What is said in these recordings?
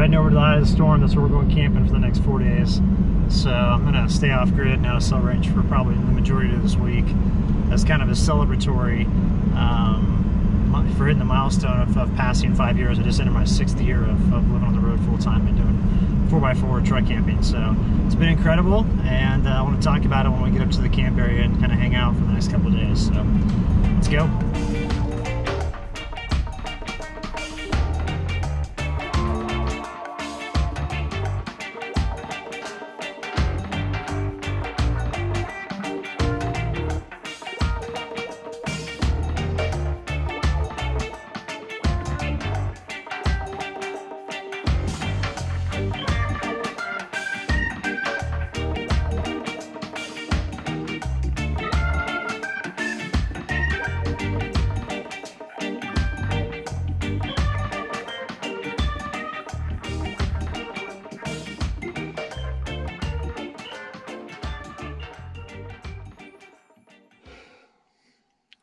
heading over to the eye of the storm. That's where we're going camping for the next 4 days. So I'm gonna stay off grid and out of cell range for probably the majority of this week. That's kind of a celebratory for hitting the milestone of passing 5 years. I just entered my 6th year of living on the road full time and doing 4x4 truck camping. So it's been incredible, and I want to talk about it when we get up to the camp area and kind of hang out for the next couple of days. So let's go.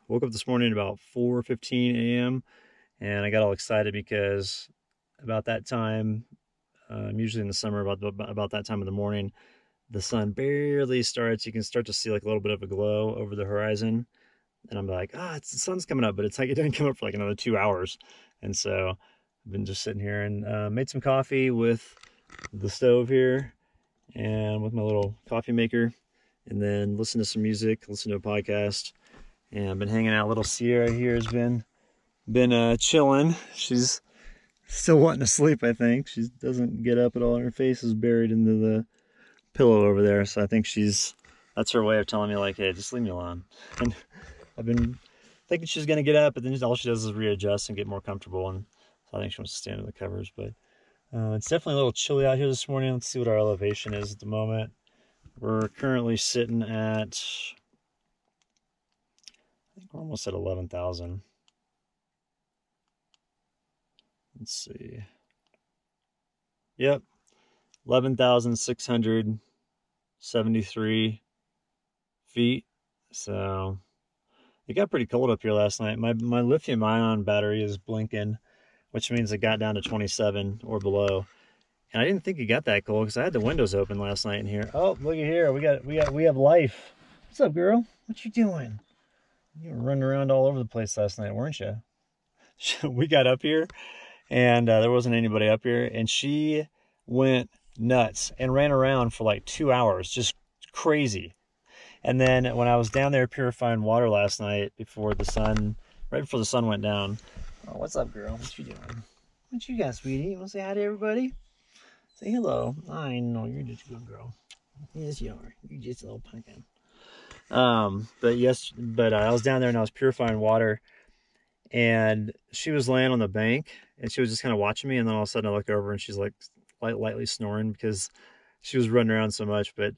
Woke up this morning at about 4:15 a.m. and I got all excited because about that time, usually in the summer, about that time of the morning, the sun barely starts. You can start to see like a little bit of a glow over the horizon, and I'm like, the sun's coming up, but it's like it didn't come up for like another 2 hours. And so I've been just sitting here and made some coffee with the stove here and with my little coffee maker, and then listen to some music, listen to a podcast. And I've been hanging out. Little Sierra here has been chilling. She's still wanting to sleep, I think. She doesn't get up at all. Her face is buried into the pillow over there. So I think that's her way of telling me, like, hey, just leave me alone. And I've been thinking she's going to get up, but then all she does is readjust and get more comfortable. And so I think she wants to stay under the covers. But it's definitely a little chilly out here this morning. Let's see what our elevation is at the moment. We're currently sitting at... I think we're almost at 11,000. Let's see. Yep. 11,673 feet. So it got pretty cold up here last night. My lithium ion battery is blinking, which means it got down to 27 or below. And I didn't think it got that cold because I had the windows open last night in here. Oh, look at here. We have life. What's up, girl? What you doing? You were running around all over the place last night, weren't you? We got up here, and there wasn't anybody up here, and she went nuts and ran around for like 2 hours, just crazy. And then when I was down there purifying water last night, right before the sun went down. Oh, what's up, girl? What you doing? What you got, sweetie? You want to say hi to everybody? Say hello. I know you're just a good girl. Yes, you are. You're just a little pumpkin. But I was down there and I was purifying water, and she was laying on the bank and she was just kind of watching me, and then all of a sudden I looked over and she's like lightly snoring because she was running around so much. But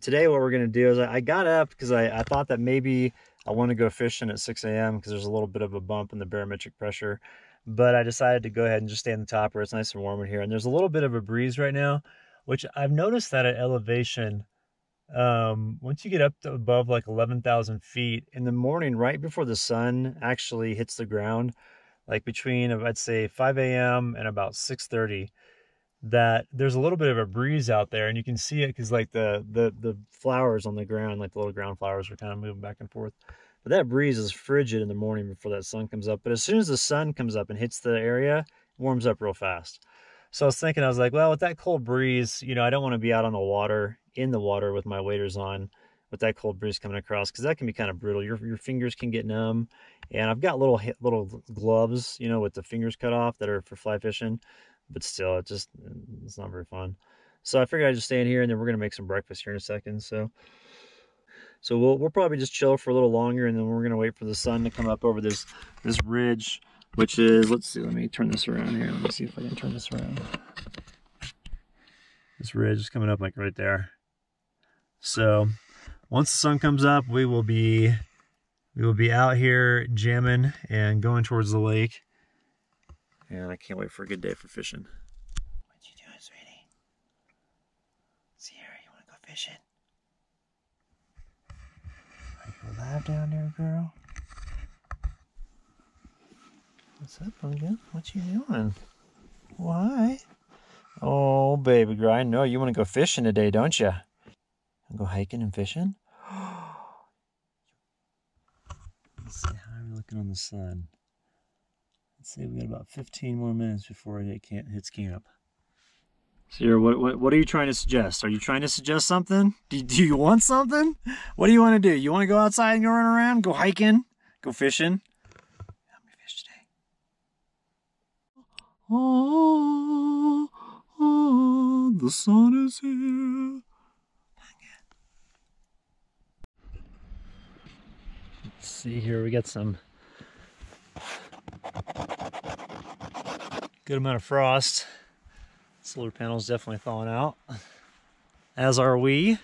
today what we're going to do is I got up because I thought that maybe I want to go fishing at 6 a.m. because there's a little bit of a bump in the barometric pressure, but I decided to go ahead and just stay in the top where it's nice and warm in here. And there's a little bit of a breeze right now, which I've noticed that at elevation, once you get up to above like 11,000 feet in the morning, right before the sun actually hits the ground, like between, I'd say 5 a.m. and about 6:30, that there's a little bit of a breeze out there, and you can see it because like the flowers on the ground, like the little ground flowers, are kind of moving back and forth. But that breeze is frigid in the morning before that sun comes up. But as soon as the sun comes up and hits the area, it warms up real fast. So I was like, well, with that cold breeze, I don't want to be out on the water, in the water with my waders on, with that cold breeze coming across, because that can be kind of brutal. Your fingers can get numb, and I've got little gloves, with the fingers cut off that are for fly fishing, but still, it's not very fun. So I figured I'd just stay in here, and then we're gonna make some breakfast here in a second. So we'll probably just chill for a little longer, and then we're gonna wait for the sun to come up over this ridge, which is, let's see, let me turn this around here. Let me see if I can turn this around. This ridge is coming up like right there. So once the sun comes up, we will be out here jamming and going towards the lake. And I can't wait for a good day for fishing. What you doing, sweetie? Sierra, you want to go fishing? Are you alive down there, girl? What's up, pumpkin? What you doing? Why? Oh, baby girl, I know you want to go fishing today, don't you? Go hiking and fishing? Let's see, how are we looking on the sun? Let's say we got about 15 more minutes before it hits camp. Sierra, what are you trying to suggest? Are you trying to suggest something? Do you want something? What do you want to do? You want to go outside and go run around? Go hiking? Go fishing? Help me fish today. Oh, oh, the sun is here. Let's see here, we got some good amount of frost. Solar panels definitely thawing out, as are we.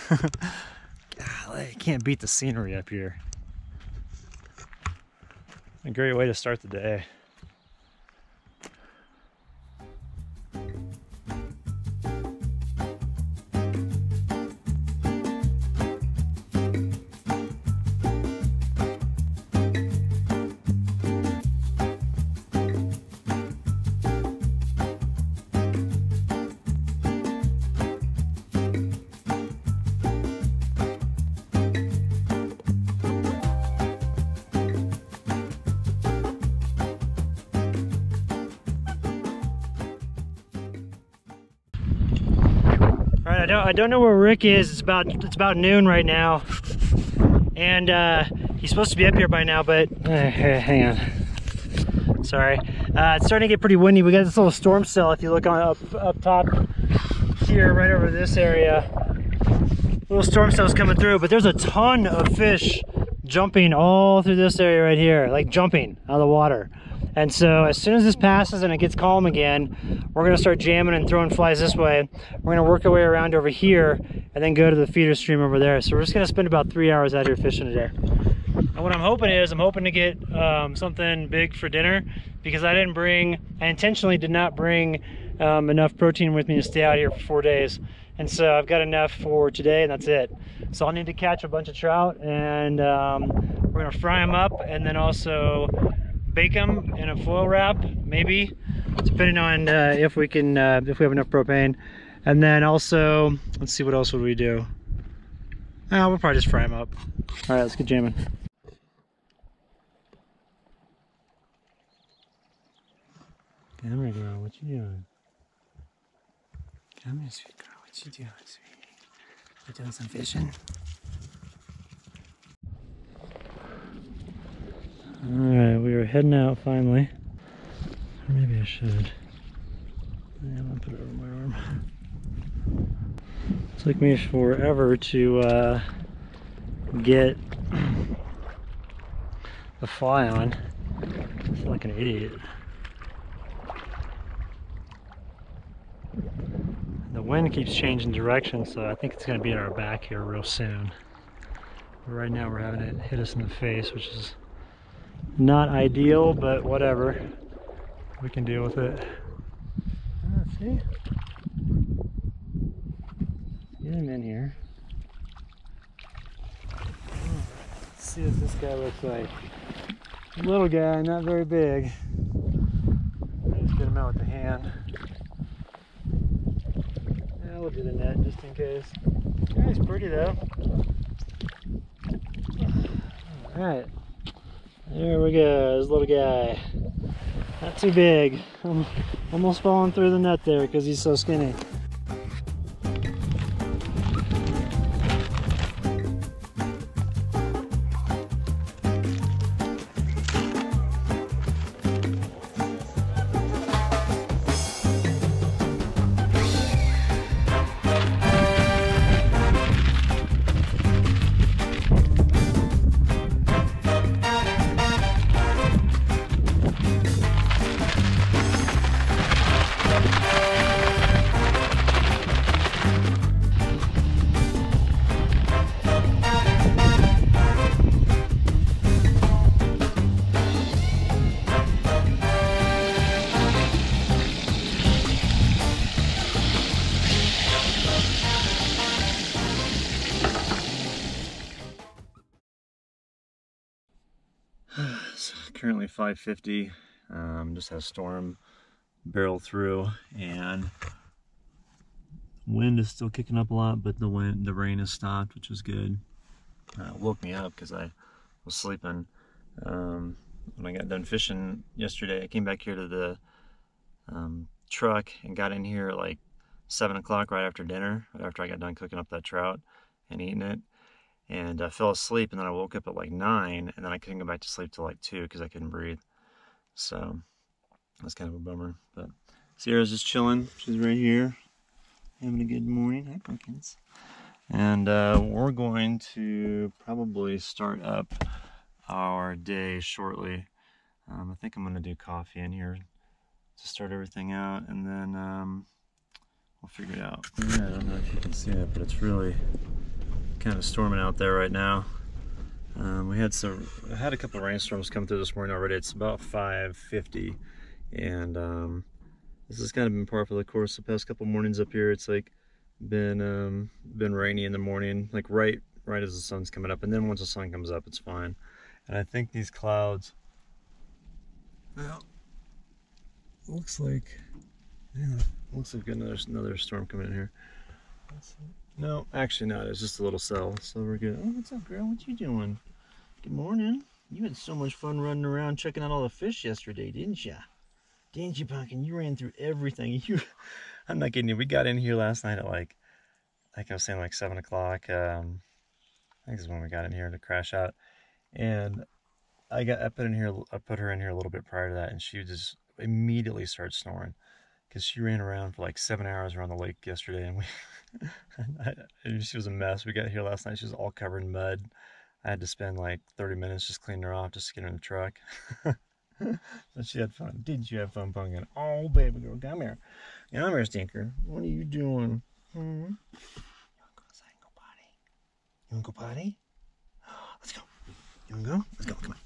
Golly, I can't beat the scenery up here. A great way to start the day. I don't know where Rick is. It's about noon right now, and he's supposed to be up here by now. But hang on, sorry. It's starting to get pretty windy. We got this little storm cell. If you look on up top here, right over this area, little storm cell's coming through. But there's a ton of fish jumping all through this area right here, like jumping out of the water. And so as soon as this passes and it gets calm again, we're gonna start jamming and throwing flies this way. We're gonna work our way around over here and then go to the feeder stream over there. So we're just gonna spend about 3 hours out here fishing today. And what I'm hoping to get something big for dinner, because I intentionally did not bring enough protein with me to stay out here for 4 days. And so I've got enough for today and that's it. So I'll need to catch a bunch of trout and we're gonna fry them up and then also bake them in a foil wrap, maybe, depending on if we have enough propane. And then also, let's see, what else would we do? We'll probably just fry them up. All right, let's get jamming. Come here, girl, what you doing? Come here, sweet girl, what you doing, sweetie? You doing some fishing? Alright, we are heading out finally. Or maybe I should. Yeah, I'm gonna put it over my arm. It took me forever to get the fly on. I feel like an idiot. The wind keeps changing direction, so I think it's gonna be at our back here real soon. But right now we're having it hit us in the face, which is not ideal, but whatever. We can deal with it. See? Get him in here. Let's see what this guy looks like. Little guy, not very big. Let's get him out with the hand. Yeah, we'll do the net just in case. Yeah, he's pretty though. Alright. There we go, this little guy. Not too big. I'm almost falling through the net there because he's so skinny. It's currently 5:50. Just had a storm barrel through, and Wind is still kicking up a lot, but the rain has stopped, which is good. Woke me up because I was sleeping. When I got done fishing yesterday, I came back here to the truck and got in here at like 7 o'clock right after dinner, right after I got done cooking up that trout and eating it. And I fell asleep, and then I woke up at like 9, and then I couldn't go back to sleep till like 2 because I couldn't breathe. So that's kind of a bummer. But Sierra's just chilling. She's right here, having a good morning. Hi, pumpkins. And we're going to probably start up our day shortly. I think I'm going to do coffee in here to start everything out, and then we'll figure it out. Yeah, I don't know if you can see it, but it's really kind of storming out there right now. We had a couple of rainstorms come through this morning already. It's about 5:50, and this has kind of been par for the course the past couple mornings up here. It's like been rainy in the morning, like right as the sun's coming up, and then once the sun comes up, it's fine. And I think these clouds, well, looks like another storm coming in here. No, actually not. It's just a little cell, so we're good. Oh, what's up, girl? What you doing? Good morning. You had so much fun running around checking out all the fish yesterday, didn't you? Didn't you, Pumpkin? You ran through everything. I'm not kidding you. We got in here last night at like I was saying, like 7 o'clock. I think this is when we got in here to crash out. And I put her in here a little bit prior to that, and she just immediately started snoring because she ran around for like 7 hours around the lake yesterday, and she was a mess. We got here last night. She was all covered in mud. I had to spend like 30 minutes just cleaning her off, just to get her in the truck. But she had fun. Did you have fun, Pumpkin? Oh, baby girl, come here. Come here, Stinker. What are you doing? You want to go outside and go potty? You want to go potty? Let's go. You want to go? Let's go. Come on.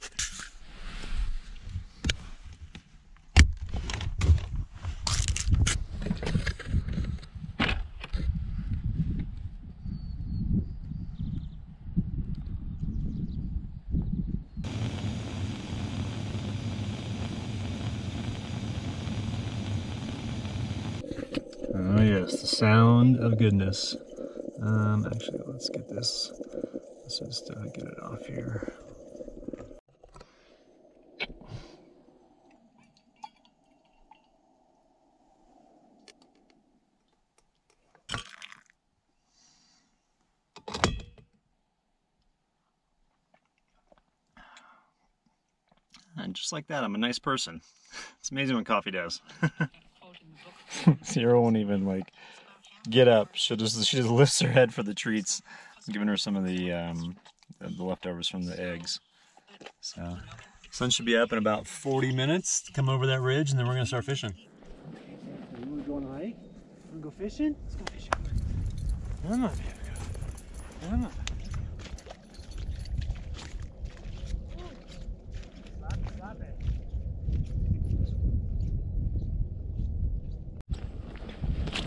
Oh yes, the sound of goodness. Actually, let's get this. Let's just get it off here. And just like that, I'm a nice person. It's amazing what coffee does. Sierra won't even like get up. She just lifts her head for the treats. I'm giving her some of the leftovers from the eggs. So sun should be up in about 40 minutes to come over that ridge, and then we're gonna start fishing. You wanna go on a hike? You wanna go fishing? Let's go fishing. Come on, baby girl. Come on. Stop it.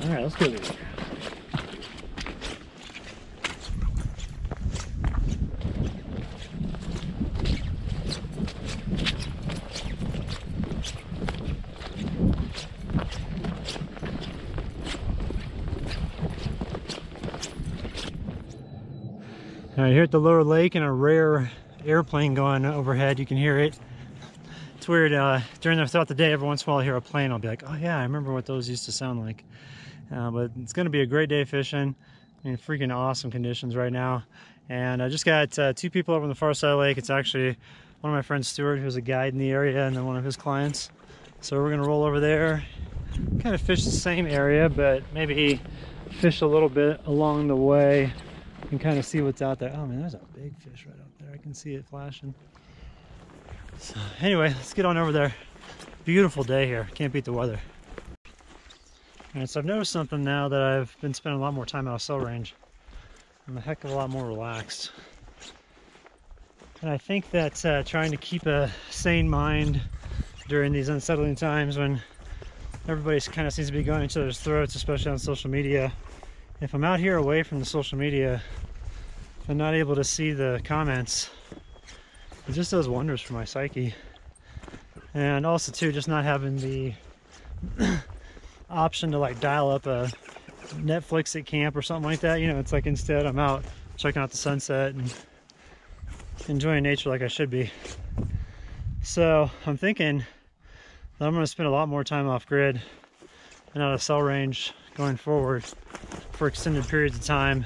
All right, let's go there. All right, here at the lower lake, and a rare airplane going overhead. You can hear it. It's weird. Throughout the day, every once in a while I hear a plane. I'll be like, oh yeah, I remember what those used to sound like. But it's going to be a great day fishing. I mean, freaking awesome conditions right now. And I just got 2 people over on the far side of the lake. It's actually one of my friends, Stuart, who's a guide in the area, and then one of his clients. So we're going to roll over there, kind of fish the same area, but maybe fish a little bit along the way and kind of see what's out there. Oh man, there's a big fish right up there. I can see it flashing. So anyway, let's get on over there. Beautiful day here. Can't beat the weather. And so I've noticed something now that I've been spending a lot more time out of cell range. I'm a heck of a lot more relaxed. And I think that trying to keep a sane mind during these unsettling times when everybody kind of seems to be going at each other's throats, especially on social media. If I'm out here away from the social media, if I'm not able to see the comments, it just does wonders for my psyche. And also too, just not having the option to like dial up a Netflix at camp or something like that. You know, it's like instead I'm out checking out the sunset and enjoying nature like I should be. So I'm thinking that I'm going to spend a lot more time off grid and out of cell range going forward for extended periods of time,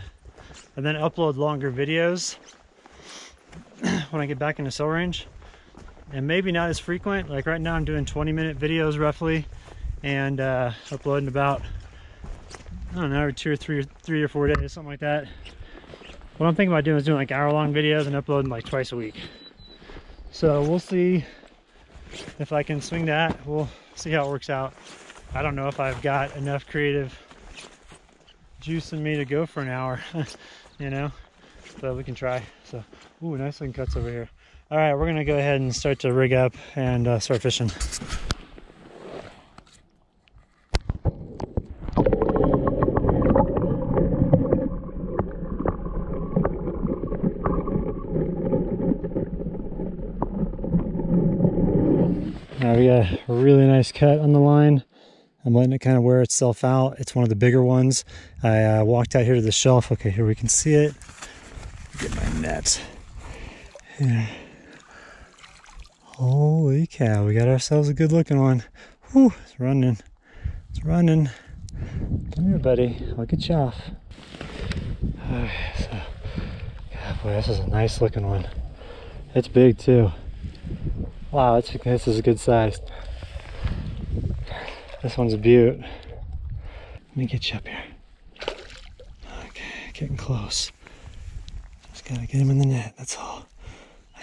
and then upload longer videos when I get back into cell range, and maybe not as frequent. Like right now I'm doing 20-minute videos roughly, and uploading about, I don't know, every 2 or 3 or 4 days, something like that. What I'm thinking about doing is doing like hour-long videos and uploading like twice a week. So we'll see if I can swing that. We'll see how it works out. I don't know if I've got enough creative juice in me to go for an hour, you know, but we can try. So, ooh, nice looking cuts over here. All right, we're gonna go ahead and start to rig up and start fishing. We got a really nice cut on the line. I'm letting it kind of wear itself out. It's one of the bigger ones. I walked out here to the shelf. Okay, here we can see it. Get my net. Here. Holy cow, we got ourselves a good looking one. Whew, it's running. It's running. Come here, buddy. I'll get you off. Okay, so, God, boy, this is a nice looking one. It's big too. Wow, this is a good size. This one's a beaut. Let me get you up here. Okay, getting close. Just gotta get him in the net, that's all.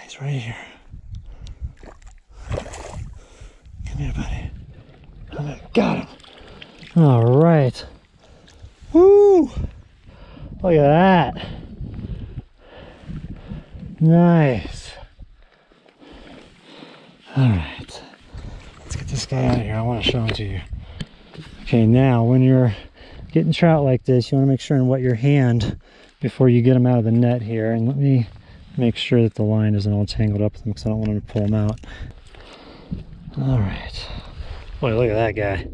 He's right here. Come here, buddy. Okay, got him. All right. Woo! Look at that. Nice. All right, let's get this guy out of here. I want to show him to you. Okay, now when you're getting trout like this, you want to make sure and wet your hand before you get them out of the net here. And let me make sure that the line isn't all tangled up with them because I don't want them to pull them out. All right. Boy, look at that guy.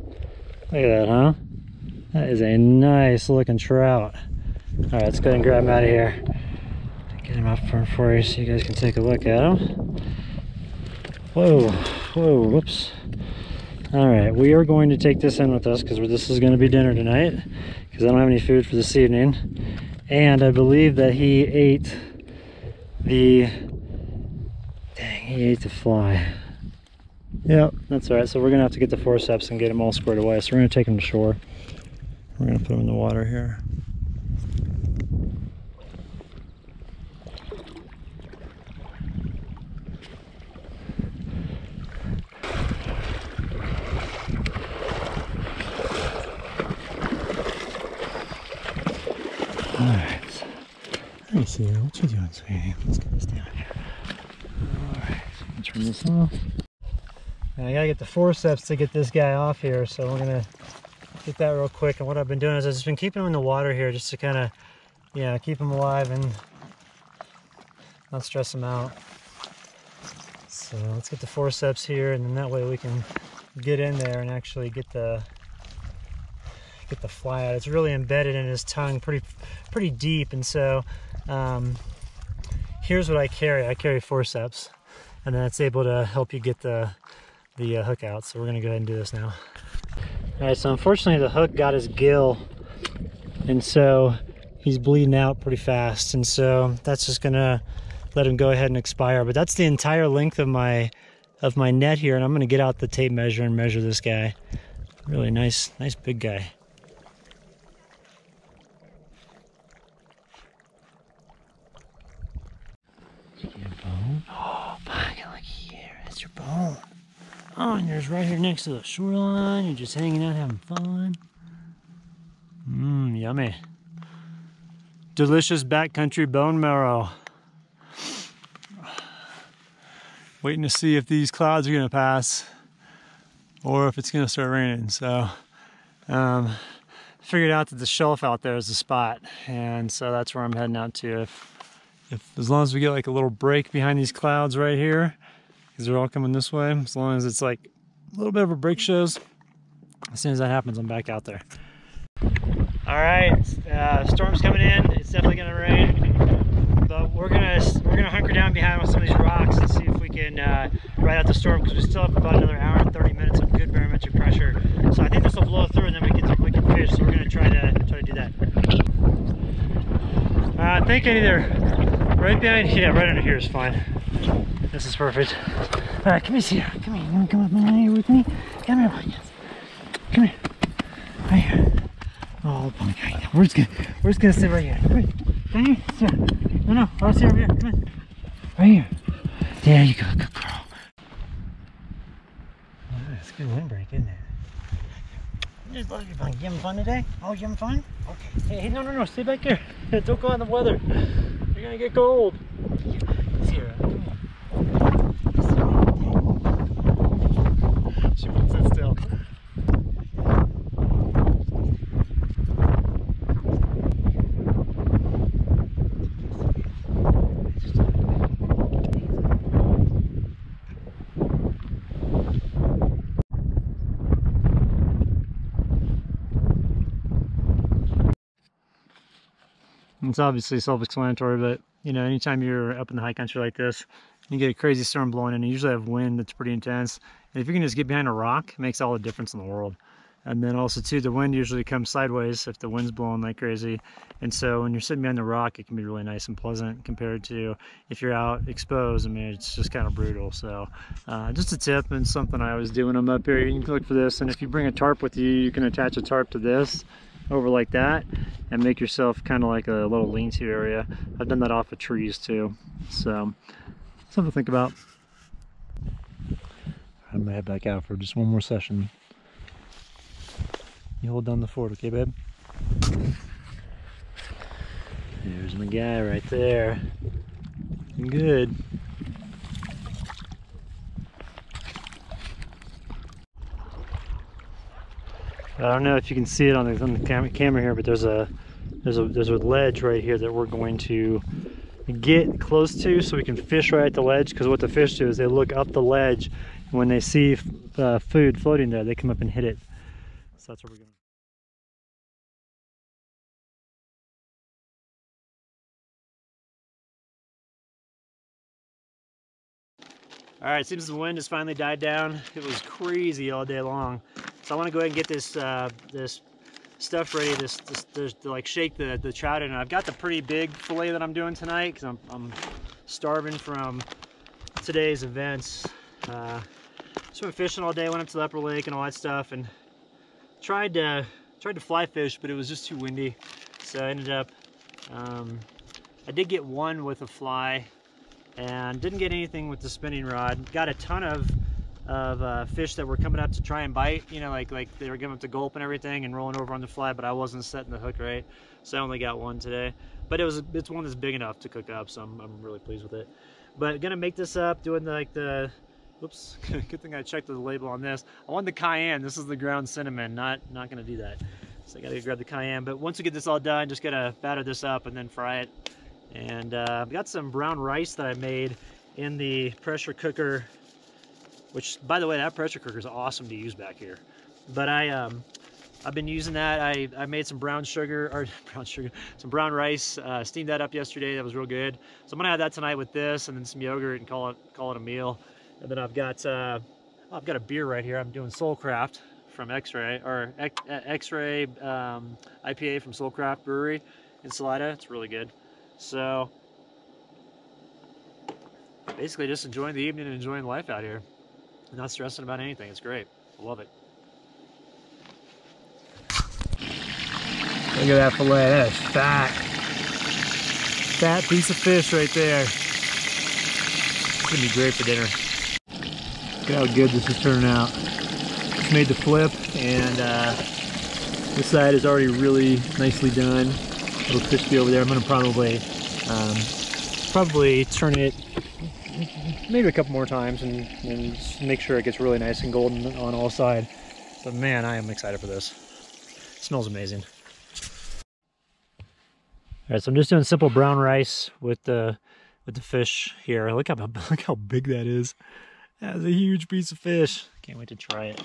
Look at that, huh? That is a nice looking trout. All right, let's go ahead and grab him out of here. Get him up front for you so you guys can take a look at him. Whoa, whoa, whoops. All right, we are going to take this in with us because this is going to be dinner tonight because I don't have any food for this evening. And I believe that he ate the fly. Yep, that's all right. So we're going to have to get the forceps and get him all squared away. So we're going to take him to shore. We're going to put him in the water here. Alright, let me see what you doing, sweetie. Let's get this down here. Alright, so I'm gonna turn this off. Now I gotta get the forceps to get this guy off here, so we're gonna get that real quick. And what I've been doing is I've just been keeping him in the water here just to kind of, yeah, keep him alive and not stress him out. So let's get the forceps here, and then that way we can get in there and actually get the fly out. It's really embedded in his tongue pretty deep, and so here's what I carry forceps, and then it's able to help you get the hook out. So we're gonna go ahead and do this now. All right, so unfortunately the hook got his gill, and so he's bleeding out pretty fast, and so that's just gonna let him go ahead and expire. But that's the entire length of my net here, and I'm gonna get out the tape measure and measure this guy. Really nice big guy. Bone. Oh, pocket, look here. That's your bone. Oh, and yours right here next to the shoreline. You're just hanging out having fun. Mmm, yummy. Delicious backcountry bone marrow. Waiting to see if these clouds are gonna pass or if it's gonna start raining. So figured out that the shelf out there is the spot, and so that's where I'm heading out to. As long as we get like a little break behind these clouds right here, because they're all coming this way, as long as it's like a little bit of a break shows, as soon as that happens, I'm back out there. All right, storm's coming in. It's definitely gonna rain, but we're gonna hunker down behind some of these rocks and see if we can ride out the storm, because we still have about another hour and 30 minutes of good barometric pressure. So I think this will blow through, and then we can fish. So we're gonna try to do that. I think either right behind, yeah, right under here is fine. This is perfect. All right, come here, come here. You wanna come up in here with me? Come here, buddy. Come here. Right here. Oh, okay. We're just gonna sit right here. Come here. Sit. No, I'll sit over here. Come on. Right here. There you go. Good girl. Oh, it's a good windbreak, isn't it? You having fun today? Oh, you having fun? Okay. Hey, no. Stay back here. Don't go out in the weather. You're gonna get cold. Here. Come here. She won't sit still. It's obviously self-explanatory, but you know, anytime you're up in the high country like this, you get a crazy storm blowing in, you usually have wind that's pretty intense. And if you can just get behind a rock, it makes all the difference in the world. And then also too, the wind usually comes sideways if the wind's blowing like crazy. And so when you're sitting behind the rock, it can be really nice and pleasant compared to if you're out exposed. I mean, it's just kind of brutal. So just a tip and something I always do when I'm up here. You can look for this, and if you bring a tarp with you, you can attach a tarp to this over like that and make yourself kind of like a little lean-to area. I've done that off of trees too, so something to think about. I'm gonna head back out for just one more session. You hold down the fort, okay, babe? There's my guy right there. Good. I don't know if you can see it on the camera here, but there's a ledge right here that we're going to get close to so we can fish right at the ledge, because what the fish do is they look up the ledge, and when they see food floating there, they come up and hit it. So that's what we're going to do. All right, it seems the wind has finally died down. It was crazy all day long. So I want to go ahead and get this this stuff ready to like shake the trout in. I've got the pretty big fillet that I'm doing tonight because I'm starving from today's events. Just been fishing all day, went up to the upper lake and all that stuff, and tried to fly fish, but it was just too windy. So I ended up, I did get one with a fly, and didn't get anything with the spinning rod. Got a ton of fish that were coming up to try and bite, you know, like they were giving up the gulp and everything and rolling over on the fly, but I wasn't setting the hook right, so I only got one today. But it's one that's big enough to cook up, so I'm really pleased with it. But gonna make this up, doing like the, oops, good thing I checked the label on this. I want the cayenne. This is the ground cinnamon. Not gonna do that. So I gotta grab the cayenne. But once we get this all done, just gonna batter this up and then fry it. And I've got some brown rice that I made in the pressure cooker, which, by the way, that pressure cooker is awesome to use back here. But I've been using that. I made some brown some brown rice, steamed that up yesterday. That was real good. So I'm gonna have that tonight with this, and then some yogurt, and call it a meal. And then I've got a beer right here. I'm doing Soulcraft from X-Ray IPA from Soulcraft Brewery in Salida. It's really good. So basically just enjoying the evening and enjoying life out here. Not stressing about anything. It's great. I love it. Look at that fillet. That is fat. Fat piece of fish right there. It's gonna be great for dinner. Look at how good this is turning out. Just made the flip, and this side is already really nicely done. A little crispy over there. I'm gonna probably turn it maybe a couple more times and just make sure it gets really nice and golden on all sides. But man, I am excited for this. It smells amazing. All right, so I'm just doing simple brown rice with the fish here. Look how big that is. That's a huge piece of fish. Can't wait to try it.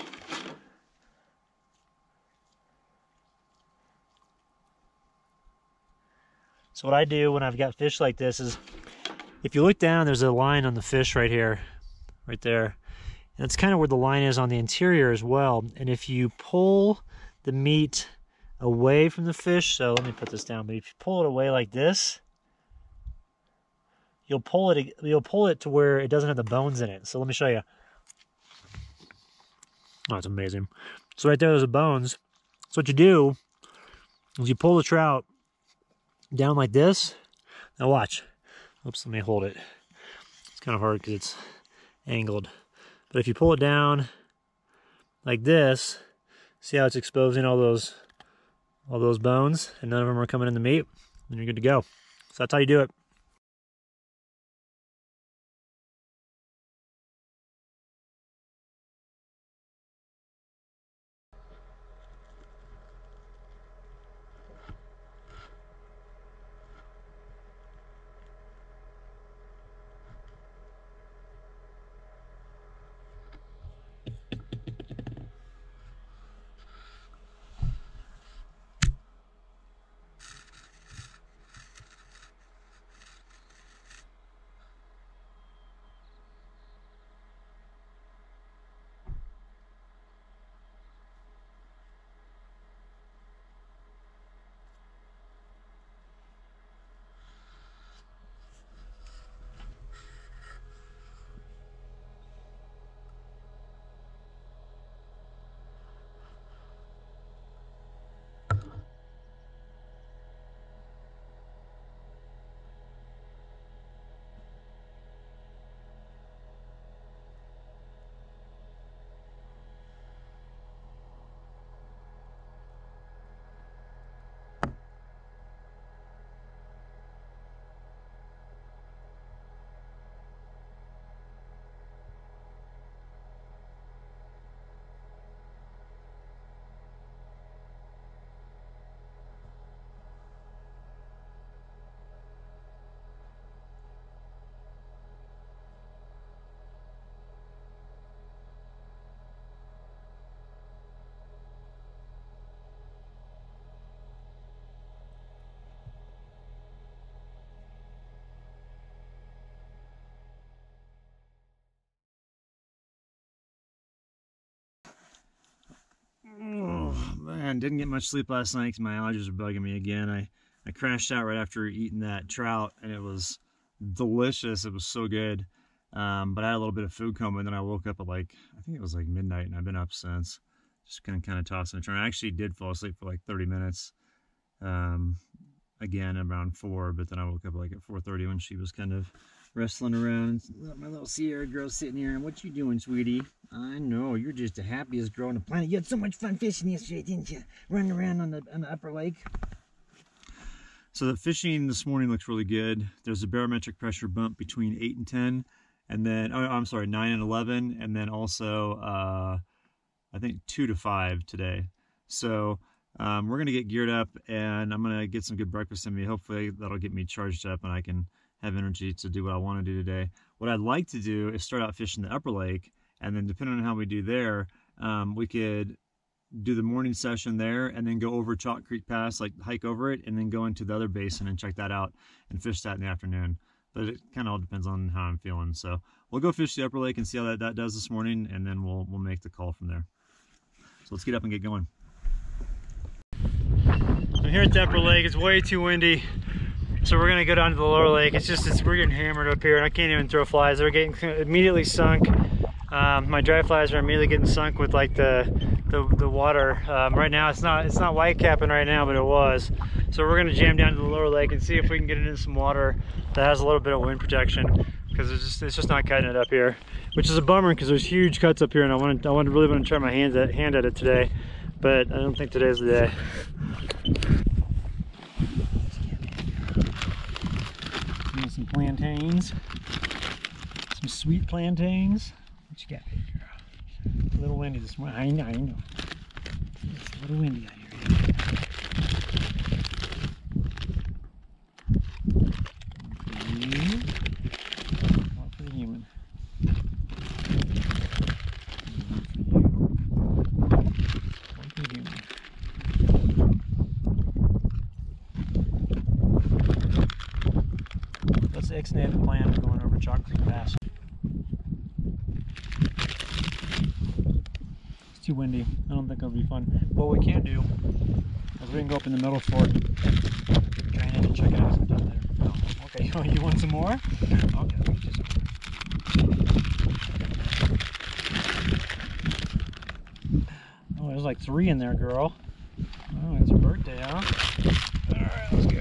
So what I do when I've got fish like this is, if you look down, there's a line on the fish right here, right there. And that's kind of where the line is on the interior as well. And if you pull the meat away from the fish, so let me put this down, but if you pull it away like this, you'll pull it to where it doesn't have the bones in it. So let me show you. Oh, it's amazing. So right there, there's the bones. So what you do is you pull the trout down like this. Now watch. Oops, let me hold it. It's kind of hard because it's angled. But if you pull it down like this, see how it's exposing all those bones, and none of them are coming in the meat, then you're good to go. So that's how you do it. Oh man, didn't get much sleep last night because my allergies are bugging me again. I crashed out right after eating that trout, and it was delicious. It was so good. But I had a little bit of food coma, and then I woke up at I think it was like midnight, and I've been up since. Just kind of tossing and turning. I actually did fall asleep for like 30 minutes. Again, around 4, but then I woke up like at 4:30 when she was kind of wrestling around. My little Sierra girl sitting here, and what you doing, sweetie? I know, you're just the happiest girl on the planet. You had so much fun fishing yesterday, didn't you? Running around on the upper lake. So the fishing this morning looks really good. There's a barometric pressure bump between 8 and 10, and then, oh, I'm sorry, 9 and 11, and then also, I think 2 to 5 today. So we're going to get geared up, and I'm going to get some good breakfast in me. Hopefully that'll get me charged up, and I can have energy to do what I want to do today. What I'd like to do is start out fishing the upper lake, and then depending on how we do there, we could do the morning session there and then go over Chalk Creek Pass, like hike over it, and then go into the other basin and check that out and fish that in the afternoon. But it kind of all depends on how I'm feeling. So we'll go fish the upper lake and see how that does this morning, and then we'll make the call from there. So let's get up and get going. I'm here at the upper lake. It's way too windy, so we're gonna go down to the lower lake. We're getting hammered up here, and I can't even throw flies. They're getting immediately sunk. My dry flies are immediately getting sunk with like the water. Right now it's not white capping right now, but it was. So we're gonna jam down to the lower lake and see if we can get it in some water that has a little bit of wind protection, because it's just not cutting it up here, which is a bummer because there's huge cuts up here, and I really want to try my hand at it today, but I don't think today's the day. Some plantains, some sweet plantains. What you got, baby girl? It's a little windy this morning. I know. It's a little windy out here. One for the human. One for the human. Nixon had the plan of going over Chalk Creek Pass. It's too windy. I don't think it'll be fun. But what we can do is we can go up in the middle fort, drainage, and check it out sometime later. Oh, okay, you want some more? Okay, let me get you some. Oh, there's like 3 in there, girl. Oh, it's your birthday, huh? Alright, let's go.